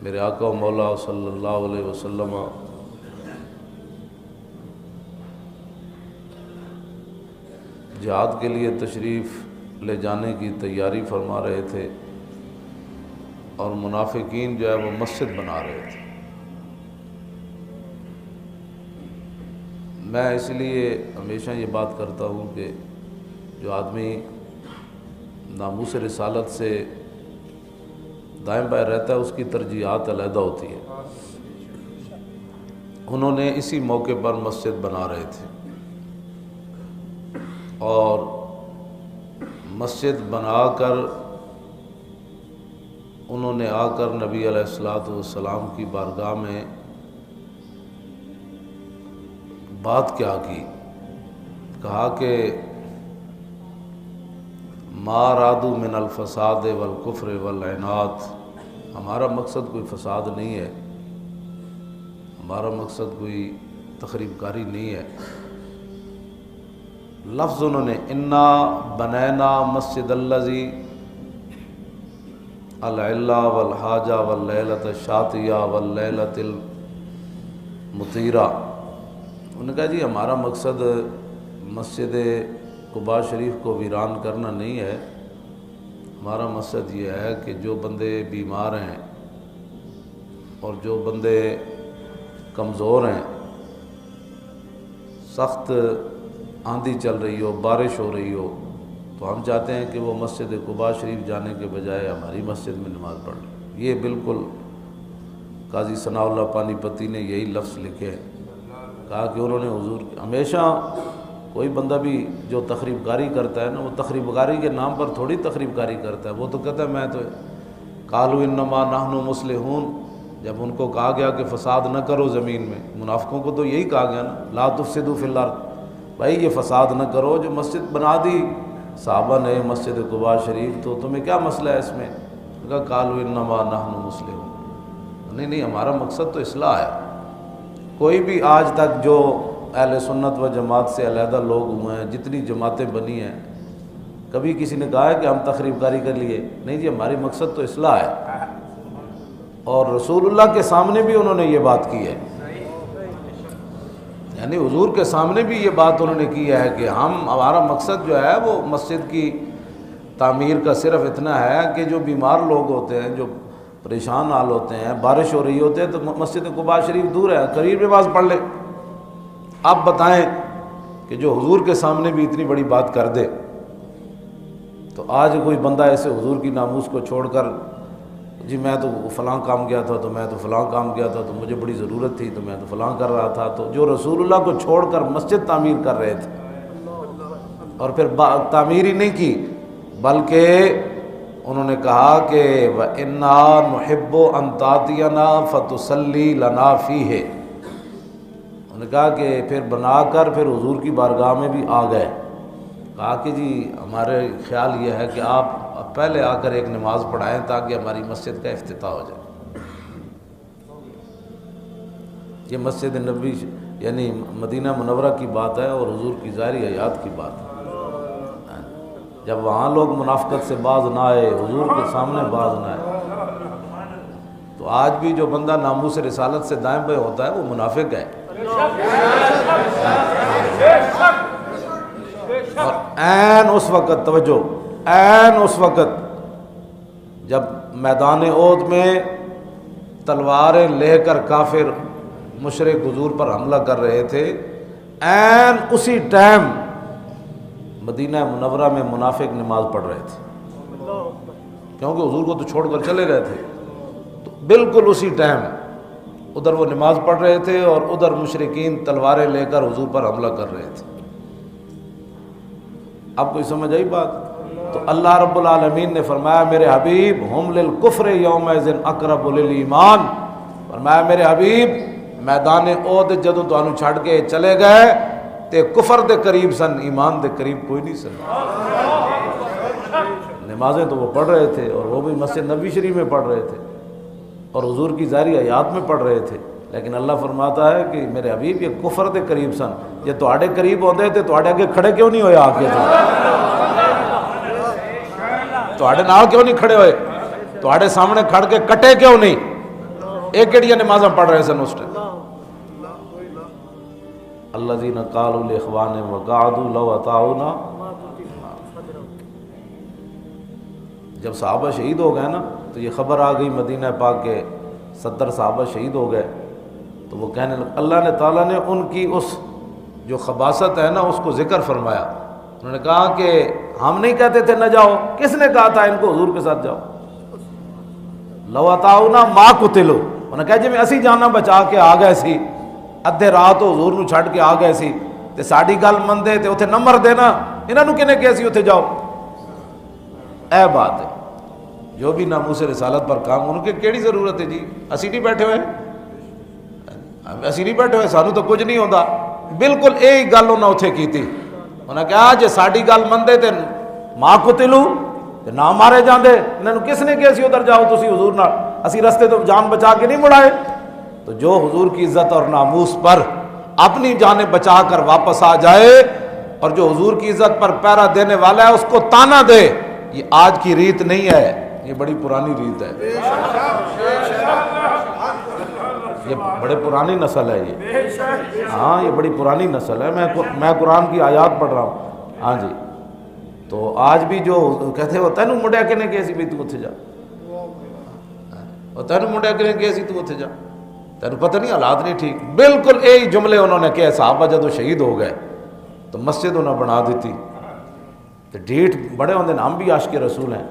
میرے آقا و مولا صلی اللہ علیہ وسلم جہاد کے لیے تشریف لے جانے کی تیاری فرما رہے تھے اور منافقین جو ہے وہ مسجد بنا رہے تھے۔ میں اس لیے ہمیشہ یہ بات کرتا ہوں کہ جو آدمی ناموس رسالت سے دائیں بائیں رہتا ہے اس کی ترجیحات علیحدہ ہوتی ہے۔ انہوں نے اسی موقع پر مسجد بنا رہے تھے اور مسجد بنا کر انہوں نے آ کر نبی علیہ الصلوۃ والسلام کی بارگاہ میں بات کیا کی، کہا کہ ما ارادوا من الفساد والکفر والعناد، ہمارا مقصد کوئی فساد نہیں ہے، ہمارا مقصد کوئی تخریب کاری نہیں ہے۔ لفظ انہوں نے انا بنینا مسجد الذی العلہ والحاجہ واللیلۃ الشاتیہ واللیلۃ المطیرہ، انہوں نے کہا جی ہمارا مقصد مسجد قباء شریف کو ویران کرنا نہیں ہے، ہمارا مقصد یہ ہے کہ جو بندے بیمار ہیں اور جو بندے کمزور ہیں، سخت آندھی چل رہی ہو، بارش ہو رہی ہو، تو ہم چاہتے ہیں کہ وہ مسجد قباء شریف جانے کے بجائے ہماری مسجد میں نماز پڑھ لیں۔ یہ بالکل قاضی ثناء اللہ پانی پتی نے یہی لفظ لکھے ہیں، کہا کہ انہوں نے حضور ہمیشہ کوئی بندہ بھی جو تخریب کاری کرتا ہے نا، وہ تخریب کاری کے نام پر تھوڑی تخریب کاری کرتا ہے، وہ تو کہتا ہے میں تو قالوا انما نحن مصلحون، جب ان کو کہا گیا کہ فساد نہ کرو زمین میں، منافقوں کو تو یہی کہا گیا نا لا تفسدوا فی الارض، بھائی یہ فساد نہ کرو، جو مسجد بنا دی صحابہ نے مسجد قباء شریف، تو تمہیں کیا مسئلہ ہے اس میں؟ کہا قالوا انما نحن مصلحون، نہیں ہمارا مقصد تو اصلاح ہے۔ کوئی بھی آج تک جو اہل سنت و جماعت سے علیحدہ لوگ ہوئے ہیں، جتنی جماعتیں بنی ہیں، کبھی کسی نے کہا ہے کہ ہم تخریب کاری کر لیے؟ نہیں جی، ہماری مقصد تو اصلاح ہے، اور رسول اللہ کے سامنے بھی انہوں نے یہ بات کی ہے، یعنی حضور کے سامنے بھی یہ بات انہوں نے کی ہے کہ ہمارا مقصد جو ہے وہ مسجد کی تعمیر کا صرف اتنا ہے کہ جو بیمار لوگ ہوتے ہیں، جو پریشان حال ہوتے ہیں، بارش ہو رہی ہوتے ہیں، تو مسجد قباء شریف دور ہے، قریب نماز پڑھ لے۔ آپ بتائیں کہ جو حضور کے سامنے بھی اتنی بڑی بات کر دے، تو آج کوئی بندہ ایسے حضور کی ناموس کو چھوڑ کر جی میں تو فلاں کام گیا تھا، تو میں تو فلاں کام گیا تھا، تو مجھے بڑی ضرورت تھی، تو میں تو فلاں کر رہا تھا، تو جو رسول اللہ کو چھوڑ کر مسجد تعمیر کر رہے تھے، اور پھر تعمیر ہی نہیں کی بلکہ انہوں نے کہا کہ وَإِنَّا نُحِبُّ أَن تَأْتِيَنَا فَتُصَلِّي لَنَا فِيهِ، انہوں نے کہا کہ پھر بنا کر پھر حضور کی بارگاہ میں بھی آ گئے، کہا کہ جی ہمارے خیال یہ ہے کہ آپ پہلے آ کر ایک نماز پڑھائیں تاکہ ہماری مسجد کا افتتاح ہو جائے۔ یہ مسجد نبوی یعنی مدینہ منورہ کی بات ہے اور حضور کی ظاہری حیات کی بات ہے۔ جب وہاں لوگ منافقت سے باز نہ آئے، حضور کے سامنے باز نہ آئے، تو آج بھی جو بندہ ناموس رسالت سے دائیں بائیں ہوتا ہے وہ منافق ہے۔ اور عین اس وقت، توجہ، عین اس وقت جب میدان احد میں تلواریں لے کر کافر مشرک حضور پر حملہ کر رہے تھے، عین اسی ٹائم مدینہ منورہ میں منافق نماز پڑھ رہے تھے، کیونکہ حضور کو تو چھوڑ کر چلے گئے تھے، تو بالکل اسی ٹائم ادھر وہ نماز پڑھ رہے تھے اور ادھر مشرکین تلواریں لے کر حضور پر حملہ کر رہے تھے۔ آپ کو سمجھ آئی بات؟ تو اللہ رب العالمین نے فرمایا میرے حبیب ہم للکفر یومئذ اقرب للایمان، فرمایا میرے حبیب میدان احد جدوں تانوں چھڑ کے چلے گئے تے کفر دے قریب سن، ایمان دے قریب کوئی نہیں سن۔ نمازیں تو وہ پڑھ رہے تھے اور وہ بھی مسجد نبوی شریف میں پڑھ رہے تھے اور حضور کی ظاہری حیات میں پڑھ رہے تھے، لیکن اللہ فرماتا ہے کہ میرے حبیب یہ کفر دے قریب سن، یہ تواڈے قریب ہوندے تے تواڈے اگے کھڑے کیوں نہیں ہوئے؟ آ کے تواڈے نال کیوں نہیں کھڑے ہوئے؟ تواڈے سامنے کھڑ کے کٹے کیوں نہیں؟ ایک کیڑیاں نمازاں پڑھ رہے سن اس ٹائم. الذین قالوا لاخوانہم وقعدوا لو اطاعونا. جب صحابہ شہید ہو گئے نا تو یہ خبر آ گئی مدینہ پاک کے 70 صحابہ شہید ہو گئے، تو وہ کہنے لگے، اللہ نے تعالیٰ نے ان کی اس جو خباثت ہے نا اس کو ذکر فرمایا. انہوں نے کہا کہ ہم نہیں کہتے تھے نہ جاؤ، کس نے کہا تھا ان کو حضور کے ساتھ جاؤ؟ لو اطاعونا ما قتلوا. انہوں نے کہا جی میں اسی جانا بچا کے آ گئے سی، ادھے رات حضور نو چھڈ کے آ گئے سی تے ساڈی گل مندے تے اتھے نہ مردے نا، انہاں نو کنے کہیا سی اتھے جاؤ. اے بات ہے جو بھی ناموس رسالت پر کام، ان کی کیڑی ضرورت ہے جی؟ اسی نہیں بیٹھے ہوئے، اسی نہیں بیٹھے ہوئے، سانو تو کچھ نہیں ہوندا. بالکل یہی گل انہاں اتھے کیتی. انہاں کہا جے ساڈی گل مندے تے ما قتلوا تے نہ مارے جاندے، انہاں نو کس نے کہیا سی ادھر جاؤ تسی حضور نال، اسی رستے تو جان بچا کے نہیں مڑائے. تو جو حضور کی عزت اور ناموس پر اپنی جانیں بچا کر واپس آ جائے اور جو حضور کی عزت پر پہرا دینے والا ہے اس کو تانا دے، یہ آج کی ریت نہیں ہے، یہ بڑی پرانی ریت ہے، یہ بڑے پرانی نسل ہے یہ. ہاں یہ بڑی پرانی نسل ہے. میں قرآن کی آیات پڑھ رہا ہوں. ہاں جی. تو آج بھی جو کہتے ہو تینوں منڈیا کنے کہے سی بھی تو اتھے جا، اور تینوں منڈیا کنے کہے سی تو اتھے جا، تینوں پتہ نہیں حالات نہیں ٹھیک. بالکل یہی جملے انہوں نے کہے. صحابہ جدو شہید ہو گئے تو مسجد انہوں نے بنا دیتی. تو ڈیٹ بڑے ہوندے ہیں. ہم بھی عاشق رسول ہیں،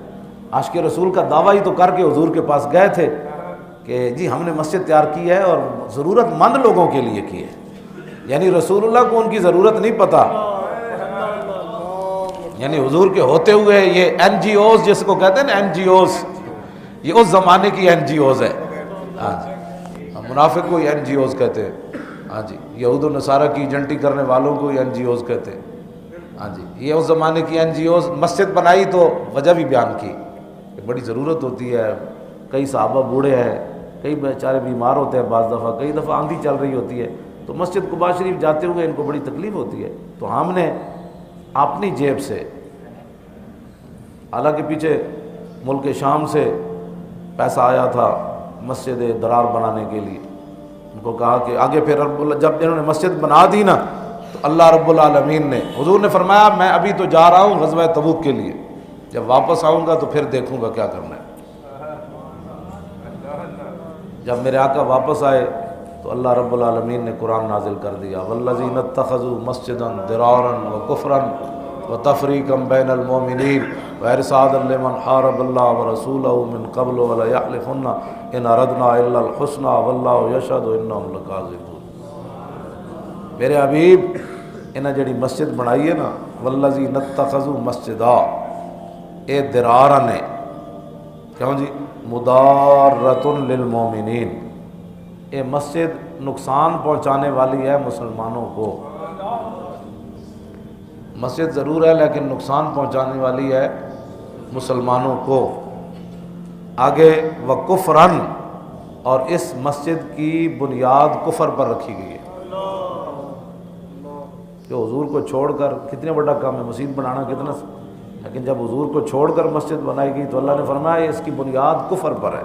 عاشق رسول کا دعویٰ ہی تو کر کے حضور کے پاس گئے تھے کہ جی ہم نے مسجد تیار کی ہے اور ضرورت مند لوگوں کے لیے کی ہے. یعنی رسول اللہ کو ان کی ضرورت نہیں پتہ، یعنی حضور کے ہوتے ہوئے یہ این جی اوز جس کو کہتے ہیں نا، این جی اوز، یہ اس زمانے کی این جی اوز ہے. ہاں جی. منافق کو این جی اوز کہتے ہیں. ہاں جی. یہود و نصارہ کی ایجنٹی کرنے والوں کو این جی اوز کہتے ہیں. ہاں جی. یہ اس زمانے کی این جی اوز. مسجد بنائی تو وجہ بھی بیان کی کہ بڑی ضرورت ہوتی ہے، کئی صحابہ بوڑھے ہیں، کئی بیچارے بیمار ہوتے ہیں، بعض دفعہ کئی دفعہ آندھی چل رہی ہوتی ہے، تو مسجد قباء شریف جاتے ہوئے ان کو بڑی تکلیف ہوتی ہے. تو ہم نے اپنی جیب سے، حالانکہ پیچھے ملک شام سے پیسہ آیا تھا مسجد درار بنانے کے لیے، ان کو کہا کہ آگے پھر جب انہوں نے مسجد بنا دی نا تو اللہ رب العالمین نے، حضور نے فرمایا میں ابھی تو جا رہا ہوں غزوہ تبوک کے لیے، جب واپس آؤں گا تو پھر دیکھوں گا کیا کرنا ہے. جب میرے آقا واپس آئے تو اللہ رب العالمین نے قرآن نازل کر دیا، والذین اتخذوا مسجدا ضرارا وکفرا وتفریقا بین المؤمنین وارصادا لمن حارب اللہ ورسولہ من قبل ولیحلفن ان اردنا الا الحسنى واللہ یشہد انہم لکاذبون. میرے حبیب انہیں جڑی مسجد بنائی ہے نا، والذین اتخذوا مسجدا، اے درارا نے، کیوں جی؟ مضارۃ للمومنین، اے مسجد نقصان پہنچانے والی ہے مسلمانوں کو. مسجد ضرور ہے لیکن نقصان پہنچانے والی ہے مسلمانوں کو. آگے وکفرن، اور اس مسجد کی بنیاد کفر پر رکھی گئی ہے. جو حضور کو چھوڑ کر، کتنا بڑا کام ہے مسجد بنانا، کتنا، لیکن جب حضور کو چھوڑ کر مسجد بنائی گئی تو اللہ نے فرمایا اس کی بنیاد کفر پر ہے.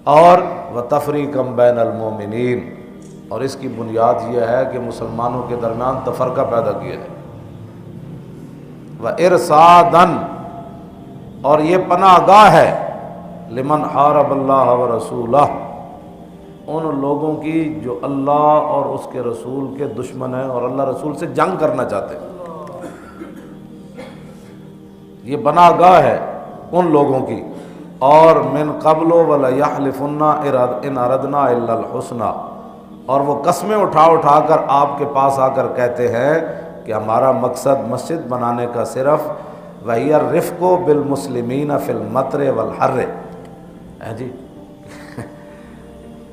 اور وَتَفْرِيقًا بَيْنَ الْمُؤْمِنِينَ، اور اس کی بنیاد یہ ہے کہ مسلمانوں کے درمیان تفرقہ پیدا کیا ہے. وَإِرْصَادًا، اور یہ پناہ گاہ ہے لمن حارب اللہ ورسولہ، ان لوگوں کی جو اللہ اور اس کے رسول کے دشمن ہیں اور اللہ رسول سے جنگ کرنا چاہتے ہیں. یہ پناہ گاہ ہے ان لوگوں کی. اور من قبل ولیحلفن ان اردنا الا الحسنى، اور وہ قسمیں اٹھا اٹھا کر آپ کے پاس آ کر کہتے ہیں کہ ہمارا مقصد مسجد بنانے کا صرف وہی الرفق بالمسلمین فی المطر والحر ہے جی.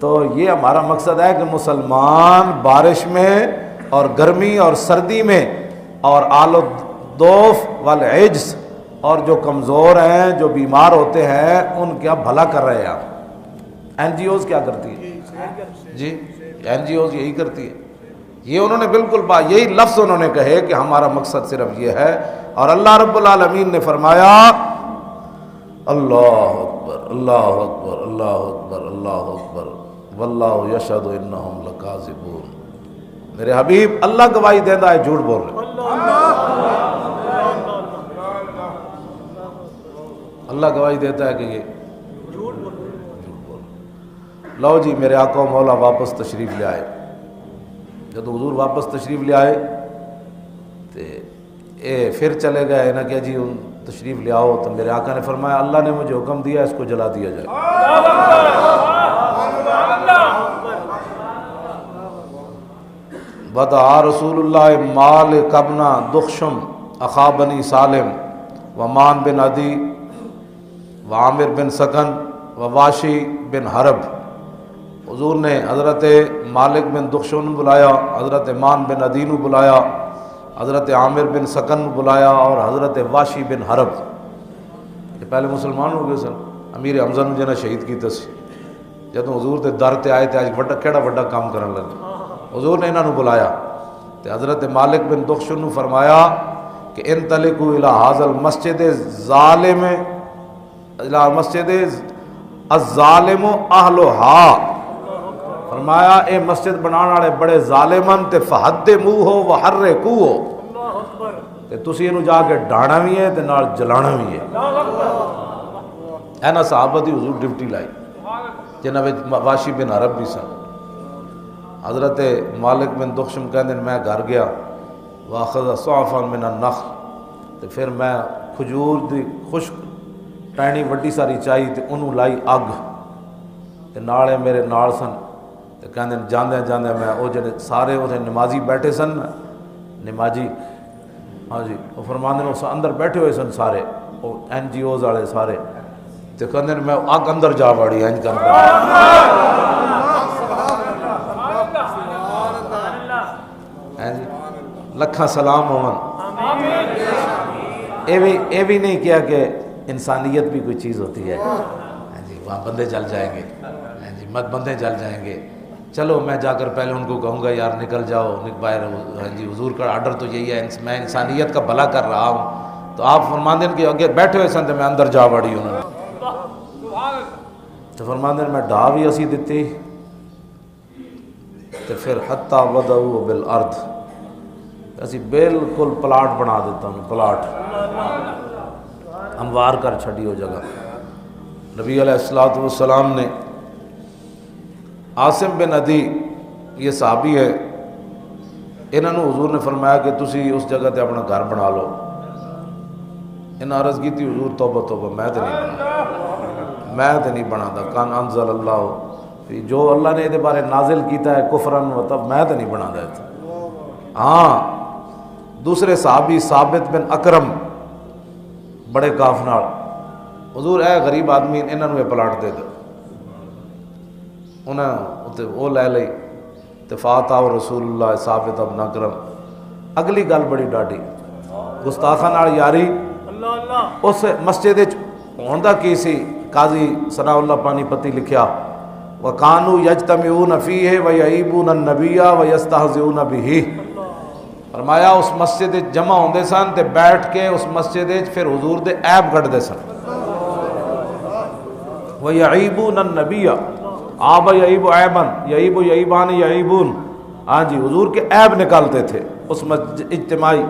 تو یہ ہمارا مقصد ہے کہ مسلمان بارش میں اور گرمی اور سردی میں اور آل الضعف والعجز، اور جو کمزور ہیں، جو بیمار ہوتے ہیں، ان کا بھلا کر رہے ہیں. آپ این جی اوز کیا کرتی ہے جی؟ این جی اوز یہی کرتی ہے. یہ انہوں نے بالکل یہی لفظ انہوں نے کہے کہ ہمارا مقصد صرف یہ ہے. اور اللہ رب العالمین نے فرمایا اللہ اکبر اللہ اکبر اللہ اکبر اللہ اکبر واللہ یشہد انہم لکاذبون۔ میرے حبیب اللہ گواہی دیتا ہے جھوٹ بول رہے، اللہ گواہی دیتا ہے کہ یہ جھوٹ بول رہے۔ لو جی میرے آقا و مولا واپس تشریف لے آئے، جب حضور واپس تشریف لے آئے تو پھر چلے گئے نہ کہ جی ان تشریف لے آؤ، تو میرے آقا نے فرمایا اللہ نے مجھے حکم دیا اس کو جلا دیا جائے۔ بدعا رسول اللہ مالک ابن دخشم اخا بنی سالم ومان بن عدی وعامر بن سکن وواشی بن حرب۔ حضور نے حضرت مالک بن دخشم بلایا، حضرت مان بن عدی نے بلایا، حضرت عامر بن سکن بلایا اور حضرت واشی بن حرب۔ یہ پہلے مسلمان ہو گئے سن، امیر حمزہ نے جنہیں شہید کیتا سی، جب حضور دے در تے آئے تھے آج بڑا کیڑا بڑا کام کرن لگے، حضور نے انہوں نے بلایا تو حضرت مالک بن دخشن نے فرمایا کہ انطلقوا الی ھذا المسجد ظالم الی مسجد الظالم اہلھا، فرمایا اے مسجد بنانے والے بڑے ظالمن تے فہدموہ وحرقوہ، تے تسی اینو جا کے ڈانا بھی ہے تے نال جلانا بھی ہے۔ اینا صحابہ دی حضور ڈیوٹی لائی جنہاں وچ واشی بن حرب بھی سن۔ حضرت مالک بن دخشم کہندے میں گھر گیا واخذ صعفا من النخل، تے پھر میں کھجور دی خشک ٹہنی وڈی ساری چائی تے انہوں لائی اگ تے نالے میرے نال سن، تے کہندے جاندے جاندے میں او جڑے سارے اوتھے نمازی بیٹھے سن، نمازی ہاں جی وہ فرماندے نے اندر بیٹھے ہوئے سن سارے او NGOs والے سارے، تے کہندے میں اگ اندر جا وڑی انج کر لکھاں سلام ہون۔ اے بھی نہیں کیا کہ انسانیت بھی کوئی چیز ہوتی ہے، جی وہاں بندے جل جائیں گے، جی مت بندے جل جائیں گے، چلو میں جا کر پہلے ان کو کہوں گا یار نکل جاؤ باہر، جی حضور کا آرڈر تو یہی ہے، میں انسانیت کا بھلا کر رہا ہوں، تو آپ فرماندے کہ اگے بیٹھے ہوئے سن تو میں اندر جا وڑی انہوں نے، تو فرماندے میں ڈھا بھی اسی دیتی، تو پھر حتی وضعوا بالارض، اسی بالکل پلاٹ بنا دیتا ہوں، پلاٹ ہموار کر چھڑی ہو جگہ۔ نبی علیہ السلام نے عاصم بن عدی یہ صحابی ہے، انہوں نے حضور نے فرمایا کہ تسی اس جگہ تے اپنا گھر بنا لو، انہوں عرض کی تھی حضور توبہ توبہ میں تے نہیں بنا دا، کان انزل اللہ، جو اللہ نے یہ بارے نازل کیتا ہے کفرن و تب میں تے نہیں بنا دا۔ ہاں دوسرے صحابی ثابت بن اکرم بڑے کافنار، حضور اے غریب آدمی انہوں نے پلاٹ دے دو، انہیں وہ لے لئی اتفاقہ و رسول اللہ ثابت ابن اکرم۔ اگلی گل بڑی ڈاڈی گستاخاں نال یاری، اس مسجد ہوندا کی سی، قاضی ثناء اللہ پانی پتی لکھیا وَقَانُوا يَجْتَمِعُونَ فِيهِ وَيَعِيبُونَ النَّبِيَّ وَيَسْتَهْزِئُونَ بِهِ، فرمایا اس مسجد جمع ہوندے سن تے بیٹھ کے اس مسجد پھر حضور دے عیب کڈ دے سن، وَيَعِيبُونَ النَّبِيَّ آب یعیب عیباً یعیب یعیبان یعیبون، ہاں جی حضور کے عیب نکالتے تھے اس اجتماعی،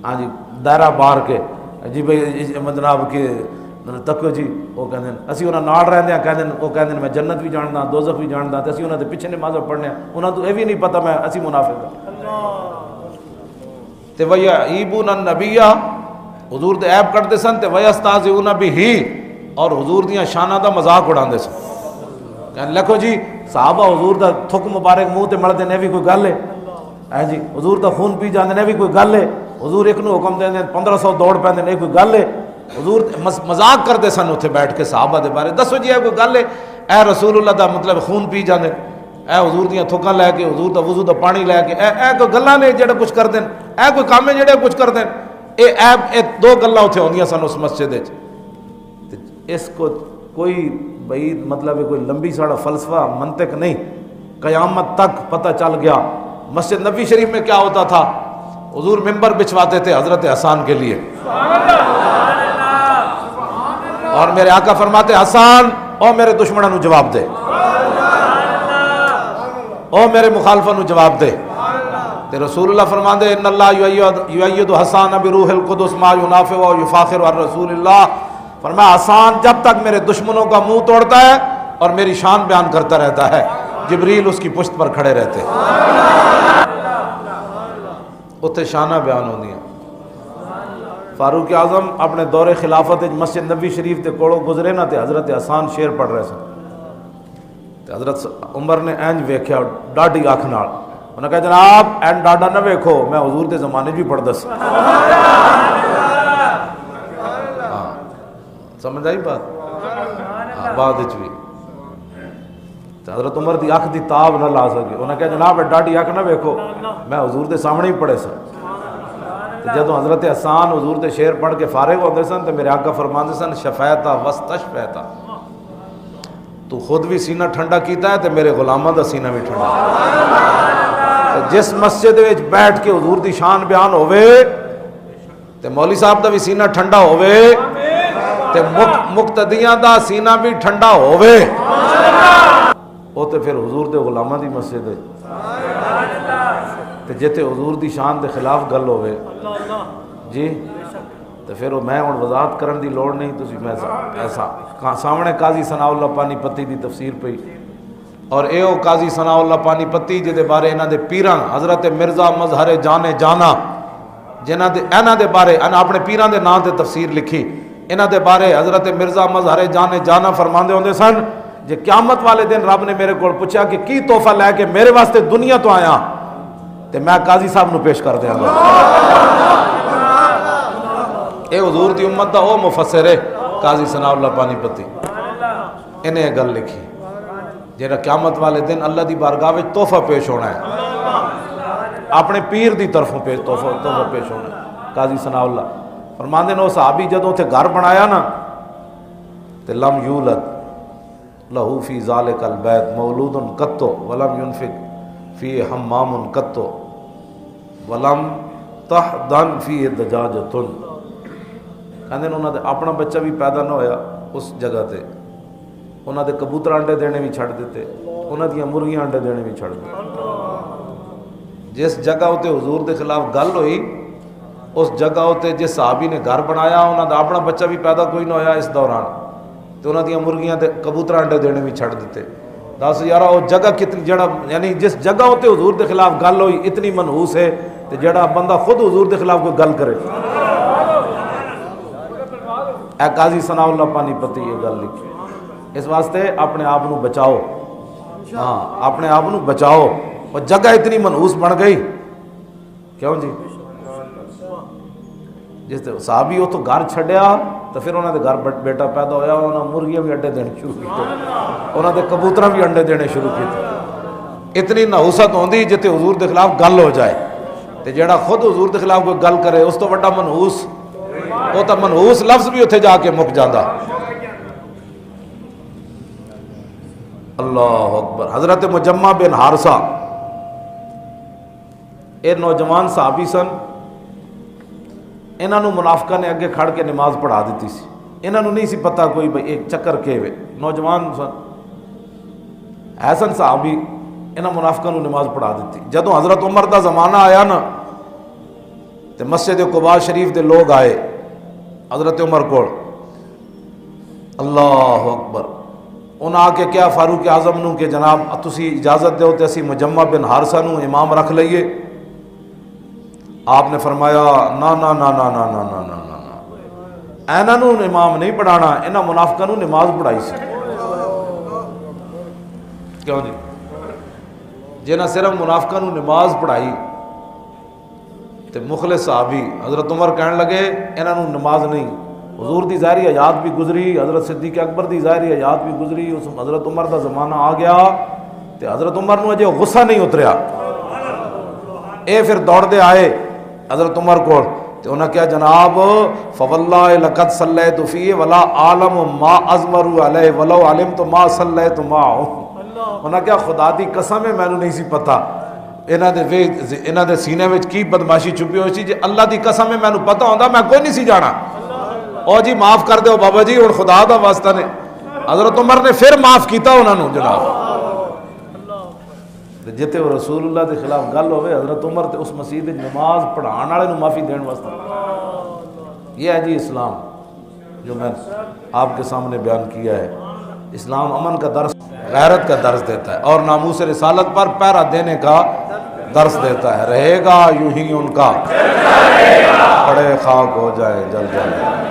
ہاں جی دائرہ بار کے، جی بھئی جناب کے تکو جی وہ کہندے اسی انہاں نال رہندے ہیں، کہندے وہ کہندے میں جنت بھی جاندا دوزخ بھی جاندا، تے اسی انہاں دے پیچھے نماز پڑھنے ہیں، انہاں تو یہ بھی نہیں پتہ میں اسی منافق ہاں۔ تے وَيَعِيبُونَ النَّبِيَّ حضور دے عیب کڈدے سن، تے وَيَسْتَهْزِئُونَ بِهِ اور حضور دیاں شاناں دا مذاق اڑاندے سن، کہنے لکھو جی صحابہ حضور دا تھک مبارک منہ تے مڑ دینے بھی کوئی گل ہے، جی حضور دا خون پی جاندے نے بھی کوئی گل ہے، حضور ایک نو حکم دے 1500 دوڑ پیندے نے کوئی گل ہے، حضور مذاق کرتے سن اتنے بیٹھ کے صحابہ دے بارے، دسو جی کوئی گل ہے، اے رسول اللہ دا مطلب خون پی جاندے، اے حضور دیاں تھکاں لے کے حضور دا وضو دا پانی لے کے، اے کوئی گلاں نے جڑے کچھ کر دین، اے کوئی کام ہے جڑے کچھ کر دین، اے دو گلاں اتنے ہوندیاں سن اس مسجد وچ، اس کو کوئی بھئی مطلب کوئی لمبی ساڑا فلسفہ منطق نہیں، قیامت تک پتہ چل گیا مسجد نبی شریف میں کیا ہوتا تھا، حضور ممبر بچھواتے تھے حضرت حسان کے لیے، اور میرے آقا فرماتے حسان او میرے دشمنوں نو جواب دے، او میرے مخالفوں نو جواب دے۔ تے رسول اللہ فرماندے ان اللہ یؤید حسان بروح القدس ما ینافع و یفاخر عن رسول اللہ، فرمایا حسان جب تک میرے دشمنوں کا منہ توڑتا ہے اور میری شان بیان کرتا رہتا ہے، جبریل اس کی پشت پر کھڑے رہتے ہیں، اتنے شانہ بیان ہوندی ہیں۔ فاروق اعظم اپنے دور خلافت مسجد نبی شریف تے کوڑوں گزرے نا تے حضرت حسان شیر پڑھ رہے سن، تے حضرت عمر نے اینج ویکھیا ڈاڈی اکھ نال، انہوں نے کہا جناب این ڈاڈا نہ ویکھو، میں حضور دے زمانے بھی پڑھدا سی۔ سمجھ آئی بات؟ بعد وچ بھی حضرت عمر دی اکھ دی تاب نہ لا سکے، انہوں نے کہا جناب ڈاڈی اکھ نہ ویکھو، میں حضور دے سامنے ہی پڑھے سن۔ جدوں حضرت حسان حضور دے شعر پڑھ کے فارغ ہوتے سن تو میرے آقا فرماندے سن شفیتا وستشفیتا، تو خود بھی سینہ ٹھنڈا کیتا ہے تے میرے غلاماں دا سینہ بھی ٹھنڈا۔ جس مسجد وچ بیٹھ کے حضور دی شان بیان ہوئے تے مولوی صاحب دا بھی سینہ ٹھنڈا ہوئے تے مقتدیاں دا سینہ بھی ٹھنڈا ہوئے، وہ تے پھر حضور دے غلاماں دی مسجد ہے تے جتے حضور دی شان دے خلاف گل ہوئے جی تو پھر میں ہن وضاحت کرن دی لوڑ نہیں، تسی میں ایسا سامنے قاضی ثناء اللہ پانی پتی دی تفسیر پئی، اور اے او قاضی ثناء اللہ پانی پتی جدے بارے انہاں دے پیراں حضرت مرزا مظہر جانے جانا جنہاں دے انہاں دے بارے انہاں اپنے پیراں دے نام تے تفسیر لکھی، انہاں دے بارے حضرت مرزا مظہر جانے جانا فرماندے ہوندے سن جے قیامت والے دن رب نے میرے کول پوچھا کہ کی تحفہ لے کے میرے واسطے دنیا تو آیا تے میں قاضی صاحب نو پیش کر دیاں گا۔ اے حضور دی امت دا او مفسر ہے قاضی ثناء اللہ پانی پتی، انہیں یہ گل لکھی جیڑا قیامت والے دن اللہ دی بارگاہ وچ تحفہ پیش ہونا ہے، اپنے پیر دی طرفوں تحفہ پیش ہونا ہے۔ قاضی ثناء اللہ فرماندے نے صحابی جدوں تے گھر بنایا نا تے لم یولد لہو فی ذالک البیت مولود قط ولم ينفق فی حمام قط ولم تحدن فی دجاجۃ، کہندے نے انہاں دے اپنا بچہ بھی پیدا نہ ہویا اس جگہ تے، انہاں دے کبوتر انڈے دینے بھی چھڑ دیتے، انہاں دیاں مرغیاں انڈے دینے بھی چھڑ دیتے۔ جس جگہ ہوتے حضور دے خلاف گل ہوئی اس جگہ ہوتے جس صحابی نے گھر بنایا انہاں دا اپنا بچہ بھی پیدا کوئی نہ ہویا اس دوران، تو انہاں دیاں مرغیاں تے کبوتر انڈے دینے بھی چھڑ دیتے۔ دس یارہ وہ جگہ کتنی جڑا یعنی جس جگہ ہوتے حضور دے خلاف گل ہوئی اتنی منحوس ہے تے جڑا بندہ خود حضور دے خلاف کوئی گل کرے۔ اے قاضی ثناء اللہ پانی پتی یہ گل لکھی، اس واسطے اپنے آپ نو بچاؤ، ہاں اپنے آپ نو بچاؤ، وہ جگہ اتنی منحوس بن گئی کیوں جی؟ جس صحابی وہ تو گھر چھڈیا تو پھر انہوں نے گھر بیٹا پیدا ہویا، انہوں نے مرغیاں بھی انڈے دینے شروع کیتے، انہوں نے کبوتر بھی انڈے دینے شروع کیتے۔ اتنی نحوست ہوندی جتے حضور دے خلاف گل ہو جائے تے جیڑا خود حضور دے خلاف کوئی گل کرے اس تو بڑا منحوس، وہ تو منحوس لفظ بھی اتنے جا کے مک جاندہ۔ اللہ اکبر۔ حضرت مجمع بن حارثہ اے نوجوان صحابی سن، انہوں نے منافقہ نے اگے کھڑ کے نماز پڑھا دیتی سی، انہوں نے نہیں سی پتہ کوئی بھئی ایک چکر کے ہوئے، نوجوان سن حسن صحابی، انہوں منافقہ نے نماز پڑھا دیتی۔ جدوں حضرت عمر دا زمانہ آیا نا تے مسجد قباء شریف دے لوگ آئے حضرت عمر کو، اللہ اکبر، انہوں آ کے کیا فاروق اعظم نو کہ جناب تسی اجازت دو تے اسی مجمع بن حارثہ نو امام رکھ لئیے۔ آپ نے فرمایا نا نا نا نا نا نا نا نا نا، اینا نو امام نہیں پڑھانا، انہاں منافقہ نو نماز پڑھائی سی۔ کیوں جی؟ جنہاں صرف منافقہ نو نماز پڑھائی تے مخلص صحابی حضرت عمر کہنے لگے انہاں نو نماز نہیں، حضور دی ظاہری حیات بھی گزری، حضرت صدیق اکبر دی ظاہری حیات بھی گزری، اس حضرت عمر دا زمانہ آ گیا تے حضرت عمر نو اجے غصہ نہیں اتریا، اے پھر دوڑ دے آئے حضرت عمر کو تے انہاں کیا جناب فواللہ لقد صلیت فیہ ولا عالم ما ازمر علیہ ولو علمت ما صلیت معہ، انہاں کیا خدا دی قسم ہے مینوں نہیں سی پتہ انہاں دے سینے وچ کی بدماشی چھپی ہوئی سی، جے اللہ دی قسم ہے مینوں پتہ ہوندا میں کوئی نہیں سی جانا۔ او جی معاف کر دو بابا جی ہن خدا دا واسطہ نے حضرت عمر نے پھر معاف کیتا انہاں نو جناب جتے وہ رسول اللہ دے خلاف گل ہوئے حضرت عمر تے اس مسجد نماز پڑھان والے نو معافی دین واسطے یہ ہے جی اسلام جو میں آپ کے سامنے بیان کیا ہے اسلام امن کا درس غیرت کا درس دیتا ہے اور ناموس رسالت پر پہرا دینے کا درس دیتا ہے رہے گا یوں ہی ان کا پڑے خاک ہو جائے جل جائے